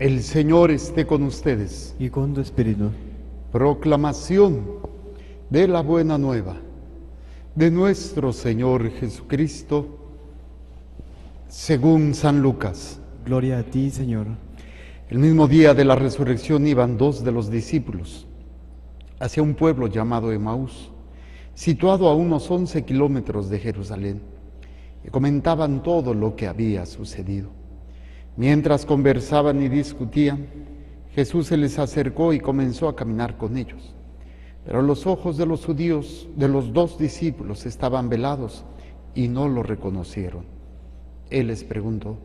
El Señor esté con ustedes. y con tu espíritu. Proclamación de la buena nueva de nuestro Señor Jesucristo según San Lucas. Gloria a ti, Señor. El mismo día de la resurrección iban dos de los discípulos hacia un pueblo llamado Emaús, situado a unos 11 kilómetros de Jerusalén, y comentaban todo lo que había sucedido. Mientras conversaban y discutían, Jesús se les acercó y comenzó a caminar con ellos. Pero los ojos de los judíos, de los dos discípulos, estaban velados y no lo reconocieron. Él les preguntó: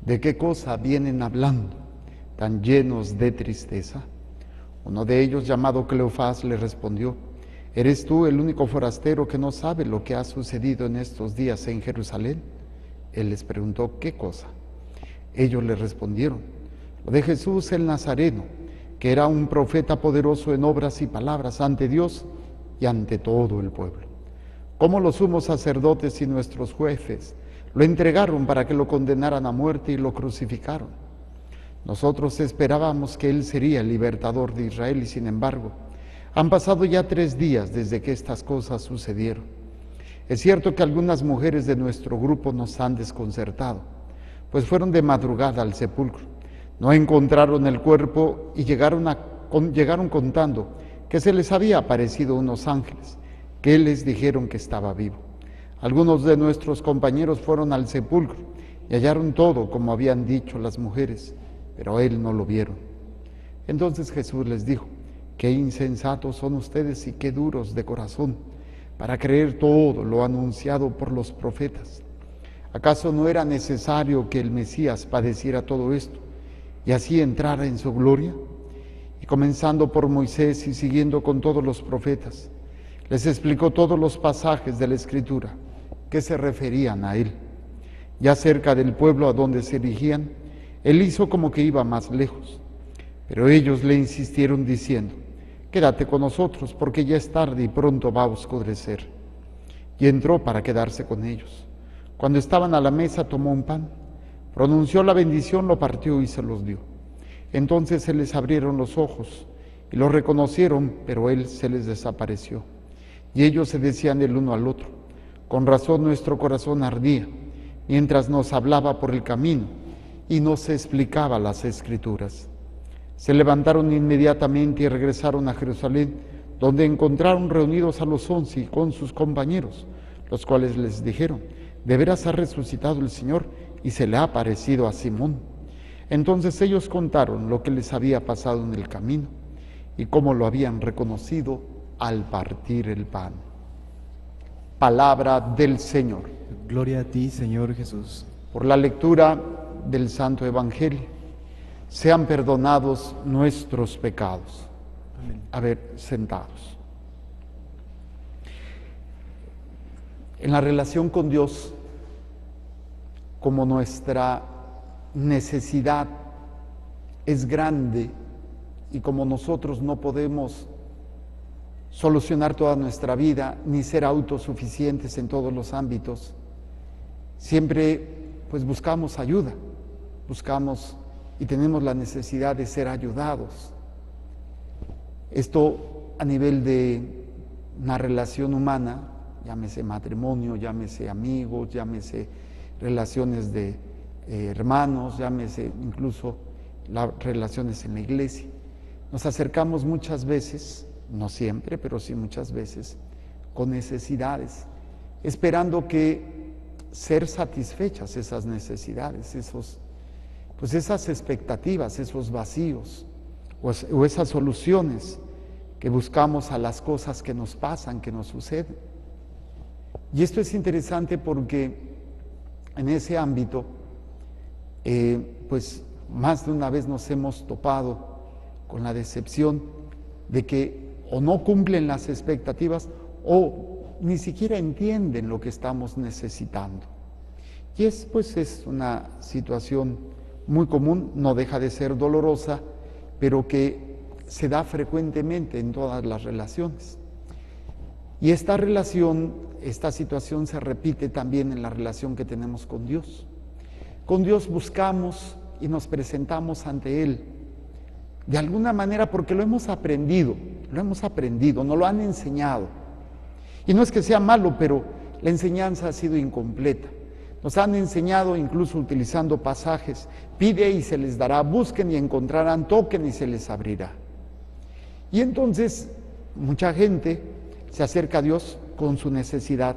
¿de qué cosa vienen hablando, tan llenos de tristeza? Uno de ellos, llamado Cleofás, le respondió: ¿eres tú el único forastero que no sabe lo que ha sucedido en estos días en Jerusalén? Él les preguntó: ¿qué cosa? Ellos le respondieron: lo de Jesús el Nazareno, que era un profeta poderoso en obras y palabras ante Dios y ante todo el pueblo. Cómo los sumos sacerdotes y nuestros jueces lo entregaron para que lo condenaran a muerte y lo crucificaron. Nosotros esperábamos que Él sería el libertador de Israel y sin embargo, han pasado ya 3 días desde que estas cosas sucedieron. Es cierto que algunas mujeres de nuestro grupo nos han desconcertado, pues fueron de madrugada al sepulcro. No encontraron el cuerpo y llegaron contando que se les había aparecido unos ángeles, que les dijeron que estaba vivo. Algunos de nuestros compañeros fueron al sepulcro y hallaron todo como habían dicho las mujeres, pero a él no lo vieron. Entonces Jesús les dijo: qué insensatos son ustedes y qué duros de corazón para creer todo lo anunciado por los profetas. ¿Acaso no era necesario que el Mesías padeciera todo esto y así entrara en su gloria? Y comenzando por Moisés y siguiendo con todos los profetas, les explicó todos los pasajes de la Escritura que se referían a él. Ya cerca del pueblo a donde se dirigían, él hizo como que iba más lejos, pero ellos le insistieron diciendo: quédate con nosotros porque ya es tarde y pronto va a oscurecer. Y entró para quedarse con ellos. Cuando estaban a la mesa, tomó un pan, pronunció la bendición, lo partió y se los dio. Entonces se les abrieron los ojos y lo reconocieron, pero él se les desapareció. Y ellos se decían el uno al otro: con razón nuestro corazón ardía mientras nos hablaba por el camino y nos explicaba las Escrituras. Se levantaron inmediatamente y regresaron a Jerusalén, donde encontraron reunidos a los 11 con sus compañeros, los cuales les dijeron: de veras ha resucitado el Señor y se le ha aparecido a Simón. Entonces ellos contaron lo que les había pasado en el camino y cómo lo habían reconocido al partir el pan. Palabra del Señor. Gloria a ti, Señor Jesús. Por la lectura del Santo Evangelio, sean perdonados nuestros pecados. Amén. A ver, sentados. En la relación con Dios, como nuestra necesidad es grande y como nosotros no podemos solucionar toda nuestra vida ni ser autosuficientes en todos los ámbitos, siempre pues buscamos ayuda, buscamos y tenemos la necesidad de ser ayudados. Esto a nivel de una relación humana, llámese matrimonio, llámese amigos, llámese relaciones de hermanos, llámese incluso las relaciones en la iglesia. Nos acercamos muchas veces, no siempre, pero sí muchas veces, con necesidades, esperando que ser satisfechas esas necesidades, esas expectativas, esos vacíos o esas soluciones que buscamos a las cosas que nos pasan, que nos suceden. Y esto es interesante porque en ese ámbito, pues más de una vez nos hemos topado con la decepción de que o no cumplen las expectativas o ni siquiera entienden lo que estamos necesitando. Y es una situación muy común, no deja de ser dolorosa, pero que se da frecuentemente en todas las relaciones. Y esta situación se repite también en la relación que tenemos con Dios. Con Dios buscamos y nos presentamos ante Él. De alguna manera, porque lo hemos aprendido, nos lo han enseñado. Y no es que sea malo, pero la enseñanza ha sido incompleta. Nos han enseñado, incluso utilizando pasajes: pide y se les dará, busquen y encontrarán, toquen y se les abrirá. Y entonces mucha gente se acerca a Dios con su necesidad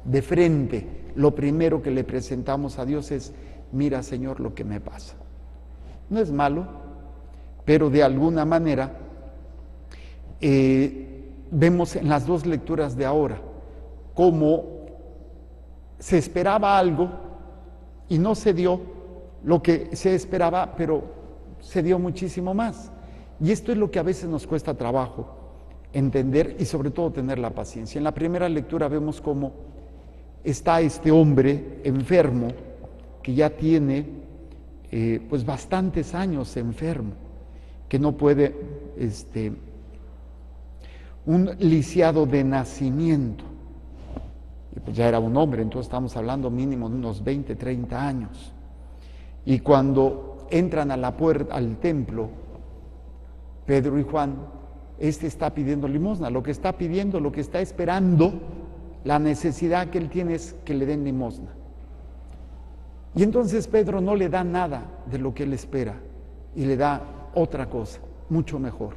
de frente. Lo primero que le presentamos a Dios es: mira, Señor, lo que me pasa. No es malo, pero de alguna manera vemos en las dos lecturas de ahora cómo se esperaba algo y no se dio lo que se esperaba, pero se dio muchísimo más. Y esto es lo que a veces nos cuesta trabajo entender y sobre todo tener la paciencia. En la primera lectura vemos cómo está este hombre enfermo que ya tiene pues bastantes años enfermo, que no puede, un lisiado de nacimiento. Y pues ya era un hombre, entonces estamos hablando mínimo de unos 20, 30 años. Y cuando entran a la puerta, al templo, Pedro y Juan, está pidiendo limosna. Lo que está pidiendo, lo que está esperando, la necesidad que él tiene es que le den limosna. Y entonces Pedro no le da nada de lo que él espera y le da otra cosa, mucho mejor.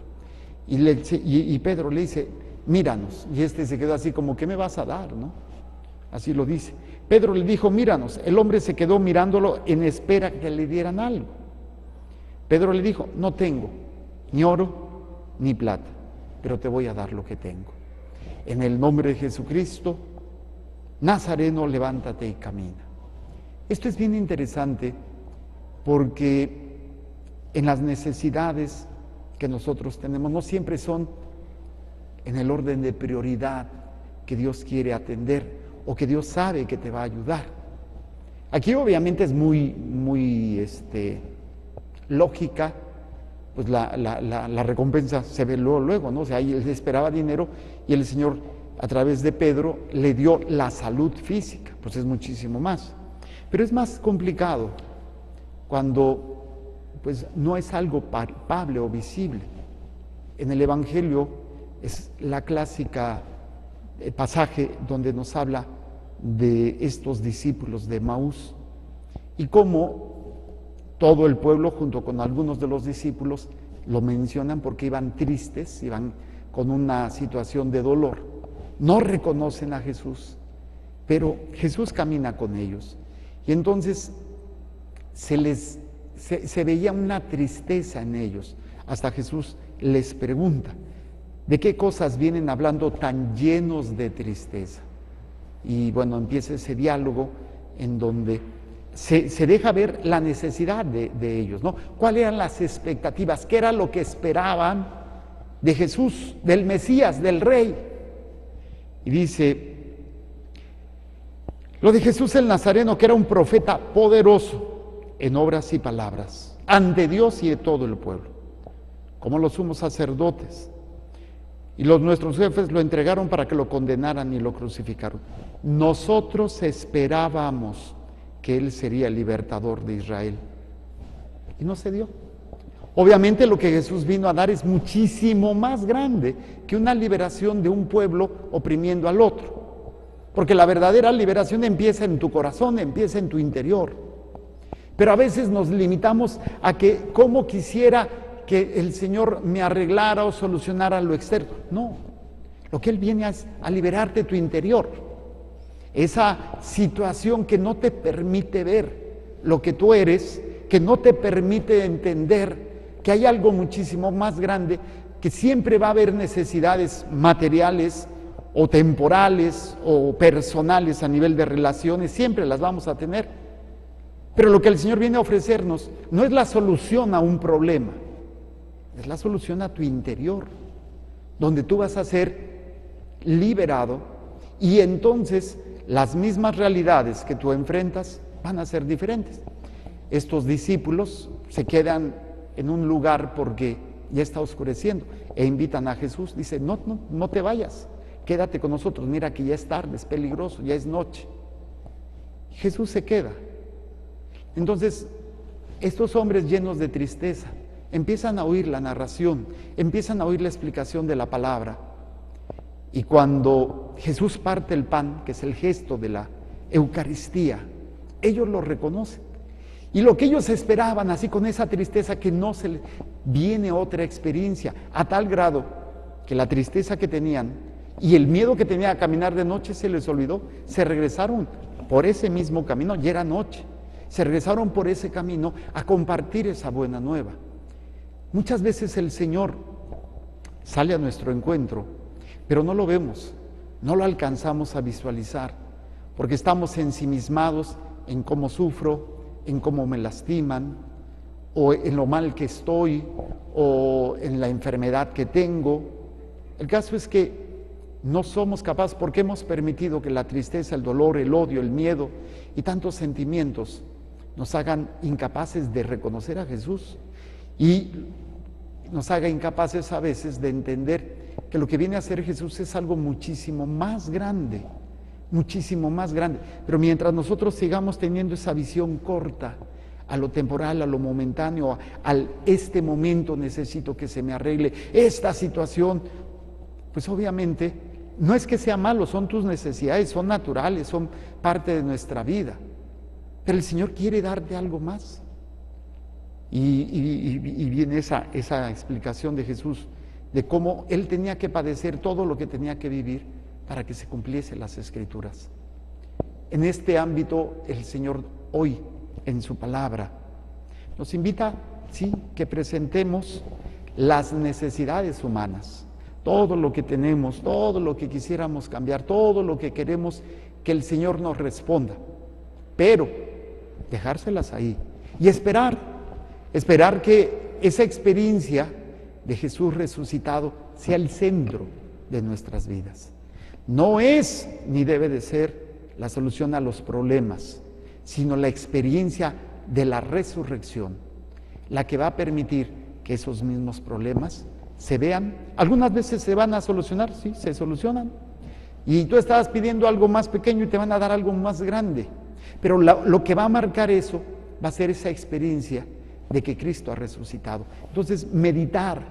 Y Pedro le dice: míranos. Y se quedó así como: ¿qué me vas a dar? ¿No? Así lo dice. Pedro le dijo: míranos. El hombre se quedó mirándolo en espera que le dieran algo. Pedro le dijo: no tengo ni oro ni plata, pero te voy a dar lo que tengo. En el nombre de Jesucristo, Nazareno, levántate y camina. Esto es bien interesante porque en las necesidades que nosotros tenemos no siempre son en el orden de prioridad que Dios quiere atender o que Dios sabe que te va a ayudar. Aquí obviamente es muy lógica, pues la recompensa se ve luego, ¿no? O sea, él esperaba dinero y el Señor a través de Pedro le dio la salud física, pues es muchísimo más. Pero es más complicado cuando pues no es algo palpable o visible. En el Evangelio es la clásica pasaje donde nos habla de estos discípulos de Emaús y cómo todo el pueblo junto con algunos de los discípulos lo mencionan porque iban tristes, iban con una situación de dolor. No reconocen a Jesús, pero Jesús camina con ellos. Y entonces se veía una tristeza en ellos. Hasta Jesús les pregunta: ¿de qué cosas vienen hablando tan llenos de tristeza? Y bueno, empieza ese diálogo en donde se deja ver la necesidad de ellos, ¿no? ¿Cuáles eran las expectativas? ¿Qué era lo que esperaban de Jesús, del Mesías, del Rey? Y dice: lo de Jesús el Nazareno, que era un profeta poderoso en obras y palabras, ante Dios y de todo el pueblo, como los sumos sacerdotes. Y nuestros jefes lo entregaron para que lo condenaran y lo crucificaron. Nosotros esperábamos que Él sería el libertador de Israel. Y no se dio. Obviamente lo que Jesús vino a dar es muchísimo más grande que una liberación de un pueblo oprimiendo al otro. Porque la verdadera liberación empieza en tu corazón, empieza en tu interior. Pero a veces nos limitamos a que cómo quisiera que el Señor me arreglara o solucionara lo externo. No, lo que Él viene es a liberarte tu interior. Esa situación que no te permite ver lo que tú eres, que no te permite entender que hay algo muchísimo más grande, que siempre va a haber necesidades materiales o temporales o personales a nivel de relaciones, siempre las vamos a tener. Pero lo que el Señor viene a ofrecernos no es la solución a un problema, es la solución a tu interior, donde tú vas a ser liberado y entonces las mismas realidades que tú enfrentas van a ser diferentes. Estos discípulos se quedan en un lugar porque ya está oscureciendo e invitan a Jesús. Dice: no te vayas, quédate con nosotros, mira que ya es tarde, es peligroso, ya es noche. Jesús se queda. Entonces, estos hombres llenos de tristeza empiezan a oír la narración, empiezan a oír la explicación de la palabra. Y cuando Jesús parte el pan, que es el gesto de la Eucaristía, ellos lo reconocen. Y lo que ellos esperaban, así con esa tristeza, que no se les viene otra experiencia, a tal grado que la tristeza que tenían y el miedo que tenían a caminar de noche se les olvidó. Se regresaron por ese mismo camino, ya era noche, se regresaron por ese camino a compartir esa buena nueva. Muchas veces el Señor sale a nuestro encuentro, pero no lo vemos, no lo alcanzamos a visualizar, porque estamos ensimismados en cómo sufro, en cómo me lastiman, o en lo mal que estoy, o en la enfermedad que tengo. El caso es que no somos capaces, porque hemos permitido que la tristeza, el dolor, el odio, el miedo y tantos sentimientos nos hagan incapaces de reconocer a Jesús y nos haga incapaces a veces de entender que lo que viene a hacer Jesús es algo muchísimo más grande, muchísimo más grande. Pero mientras nosotros sigamos teniendo esa visión corta a lo temporal, a lo momentáneo, al este momento necesito que se me arregle esta situación, pues obviamente no es que sea malo, son tus necesidades, son naturales, son parte de nuestra vida. Pero el Señor quiere darte algo más. Y viene esa explicación de Jesús, de cómo Él tenía que padecer todo lo que tenía que vivir para que se cumpliesen las Escrituras. En este ámbito, el Señor hoy, en su palabra, nos invita, sí, que presentemos las necesidades humanas, todo lo que tenemos, todo lo que quisiéramos cambiar, todo lo que queremos que el Señor nos responda, pero dejárselas ahí y esperar que esa experiencia de Jesús resucitado sea el centro de nuestras vidas. No es ni debe de ser la solución a los problemas, sino la experiencia de la resurrección, la que va a permitir que esos mismos problemas se vean. Algunas veces se van a solucionar, sí, se solucionan. Y tú estabas pidiendo algo más pequeño y te van a dar algo más grande. Pero lo que va a marcar eso va a ser esa experiencia de que Cristo ha resucitado. Entonces, meditar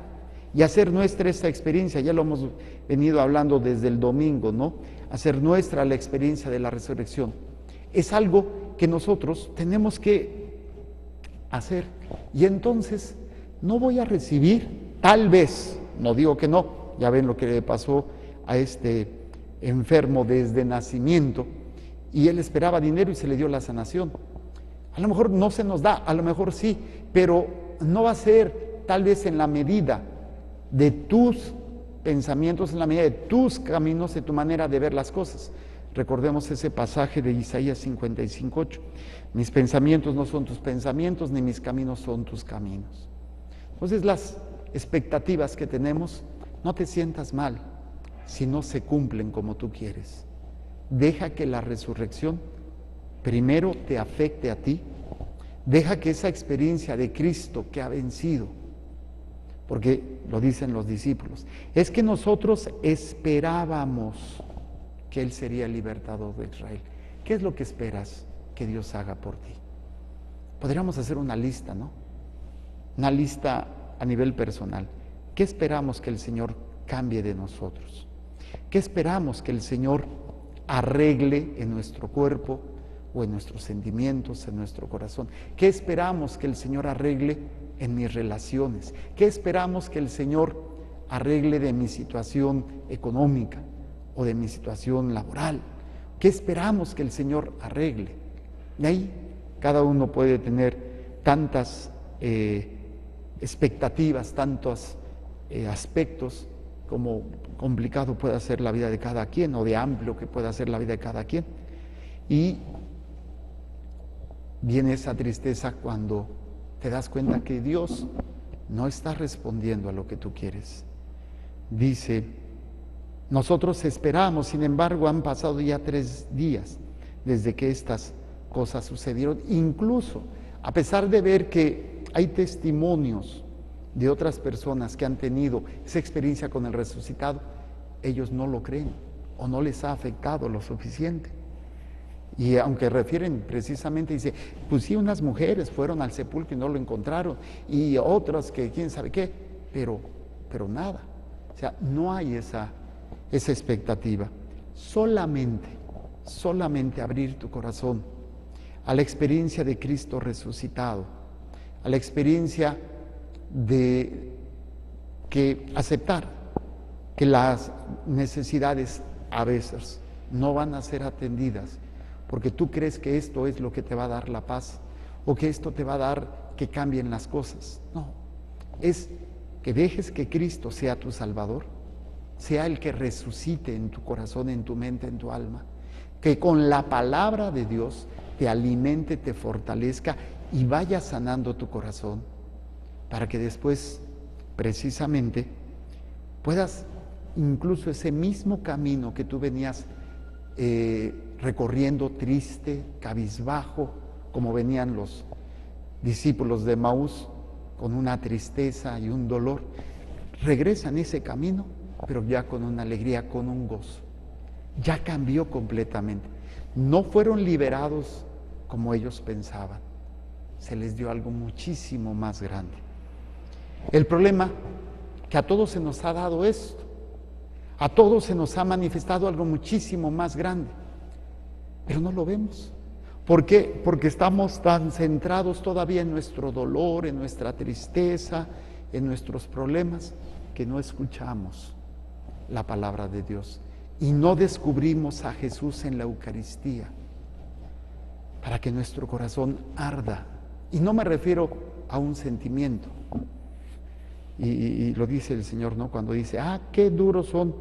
y hacer nuestra esta experiencia, ya lo hemos venido hablando desde el domingo, ¿no? Hacer nuestra la experiencia de la resurrección. Es algo que nosotros tenemos que hacer. Y entonces, no voy a recibir, tal vez, no digo que no, ya ven lo que le pasó a este enfermo desde nacimiento, y él esperaba dinero y se le dio la sanación. A lo mejor no se nos da, a lo mejor sí, pero no va a ser tal vez en la medida de tus pensamientos, en la medida de tus caminos, de tu manera de ver las cosas. Recordemos ese pasaje de Isaías 55:8. Mis pensamientos no son tus pensamientos, ni mis caminos son tus caminos. Entonces las expectativas que tenemos, no te sientas mal si no se cumplen como tú quieres. Deja que la resurrección primero te afecte a ti. Deja que esa experiencia de Cristo que ha vencido, porque lo dicen los discípulos, es que nosotros esperábamos que Él sería el libertador de Israel. ¿Qué es lo que esperas que Dios haga por ti? Podríamos hacer una lista, ¿no? Una lista a nivel personal. ¿Qué esperamos que el Señor cambie de nosotros? ¿Qué esperamos que el Señor arregle en nuestro cuerpo o en nuestros sentimientos, en nuestro corazón? ¿Qué esperamos que el Señor arregle en mis relaciones? ¿Qué esperamos que el Señor arregle de mi situación económica o de mi situación laboral? ¿Qué esperamos que el Señor arregle? De ahí cada uno puede tener tantas expectativas, tantos aspectos, como complicado pueda ser la vida de cada quien, o de amplio que pueda ser la vida de cada quien. Y viene esa tristeza cuando te das cuenta que Dios no está respondiendo a lo que tú quieres. Dice, nosotros esperamos, sin embargo, han pasado ya 3 días desde que estas cosas sucedieron. Incluso, a pesar de ver que hay testimonios de otras personas que han tenido esa experiencia con el resucitado, ellos no lo creen o no les ha afectado lo suficiente. Y aunque refieren precisamente, dice, pues sí, unas mujeres fueron al sepulcro y no lo encontraron, y otras que quién sabe qué, pero nada. O sea, no hay esa expectativa. Solamente abrir tu corazón a la experiencia de Cristo resucitado, a la experiencia de que aceptar que las necesidades a veces no van a ser atendidas, porque tú crees que esto es lo que te va a dar la paz, o que esto te va a dar que cambien las cosas. No, es que dejes que Cristo sea tu Salvador, sea el que resucite en tu corazón, en tu mente, en tu alma, que con la palabra de Dios te alimente, te fortalezca y vaya sanando tu corazón, para que después, precisamente, puedas incluso ese mismo camino que tú venías recorriendo triste, cabizbajo, como venían los discípulos de Emaús, con una tristeza y un dolor, regresan ese camino, pero ya con una alegría, con un gozo. Ya cambió completamente. No fueron liberados como ellos pensaban. Se les dio algo muchísimo más grande. El problema que a todos se nos ha dado esto. A todos se nos ha manifestado algo muchísimo más grande, pero no lo vemos. ¿Por qué? Porque estamos tan centrados todavía en nuestro dolor, en nuestra tristeza, en nuestros problemas, que no escuchamos la palabra de Dios y no descubrimos a Jesús en la Eucaristía para que nuestro corazón arda. Y no me refiero a un sentimiento. Y lo dice el Señor, ¿no? Cuando dice, qué duros son,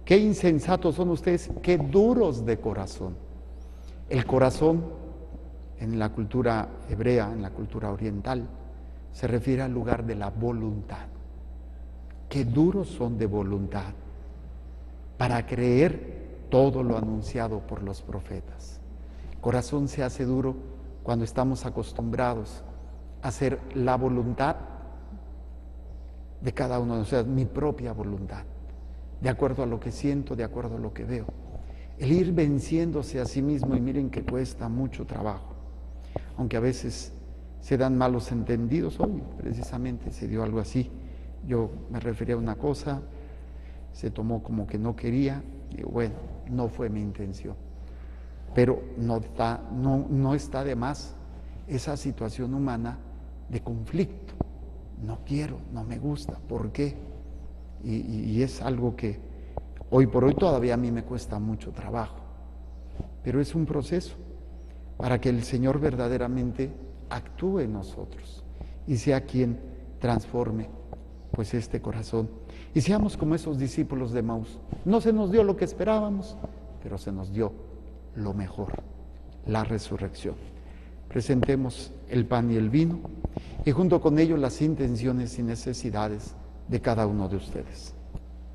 qué insensatos son ustedes, qué duros de corazón. El corazón, en la cultura hebrea, en la cultura oriental, se refiere al lugar de la voluntad. Qué duros son de voluntad para creer todo lo anunciado por los profetas. El corazón se hace duro cuando estamos acostumbrados a hacer la voluntad de cada uno, o sea, mi propia voluntad, de acuerdo a lo que siento, de acuerdo a lo que veo. El ir venciéndose a sí mismo, y miren que cuesta mucho trabajo, aunque a veces se dan malos entendidos. Hoy precisamente se dio algo así. Yo me refería a una cosa, se tomó como que no quería, y bueno, no fue mi intención. Pero no está de más esa situación humana de conflicto. No quiero, no me gusta, ¿por qué? Y es algo que hoy por hoy todavía a mí me cuesta mucho trabajo, pero es un proceso para que el Señor verdaderamente actúe en nosotros y sea quien transforme pues este corazón. Y seamos como esos discípulos de Emaús. No se nos dio lo que esperábamos, pero se nos dio lo mejor, la resurrección. Presentemos el pan y el vino y junto con ello las intenciones y necesidades de cada uno de ustedes.